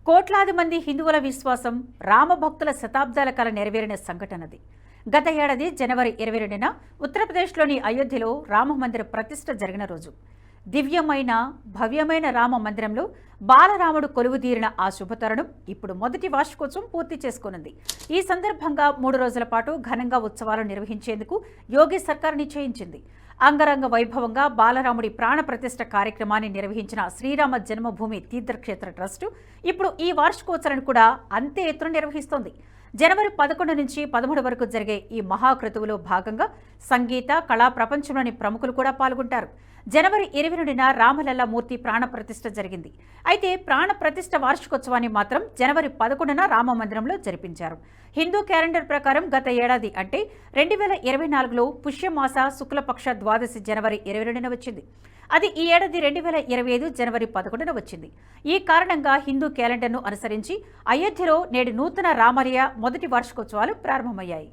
కోట్లాది మంది హిందువుల విశ్వాసం రామభక్తుల శతాబ్దాల కాల నెరవేరిన సంఘటనది. గత ఏడాది జనవరి 22న ఉత్తరప్రదేశ్లోని అయోధ్యలో రామమందిర ప్రతిష్ఠ జరిగిన రోజు. దివ్యమైన భవ్యమైన రామ మందిరంలో బాలరాముడు కొలువుదీరిన ఆ శుభతరుణం ఇప్పుడు మొదటి వార్షికోత్సవం పూర్తి చేసుకున్నది. ఈ సందర్భంగా 3 రోజుల పాటు ఘనంగా ఉత్సవాలు నిర్వహించేందుకు యోగి సర్కార్ నిశ్చయించింది. అంగరంగ వైభవంగా బాలరాముడి ప్రాణ ప్రతిష్ఠ కార్యక్రమాన్ని నిర్వహించిన శ్రీరామ జన్మభూమి తీర్థక్షేత్ర ట్రస్టు ఇప్పుడు ఈ వార్షికోత్సవాన్ని కూడా అంతే ఎత్తున నిర్వహిస్తోంది. జనవరి 11 నుంచి 13 వరకు జరిగే ఈ మహాకృతువులో భాగంగా సంగీత కళా ప్రపంచంలోని ప్రముఖులు కూడా పాల్గొంటారు. జనవరి 22న రామలల్ల మూర్తి ప్రాణ ప్రతిష్ఠ జరిగింది. అయితే ప్రాణ ప్రతిష్ఠ వార్షికోత్సవాన్ని మాత్రం జనవరి 11న రామ మందిరంలో జరిపించారు. హిందూ క్యాలెండర్ ప్రకారం గత ఏడాది అంటే 2024లో పుష్యమాస శుక్లపక్ష ద్వాదశి జనవరి 22న వచ్చింది. అది ఈ ఏడాది 2025 జనవరి 11న వచ్చింది. ఈ కారణంగా హిందూ క్యాలెండర్ను అనుసరించి అయోధ్యలో నేడు నూతన రామాలయ మొదటి వార్షికోత్సవాలు ప్రారంభమయ్యాయి.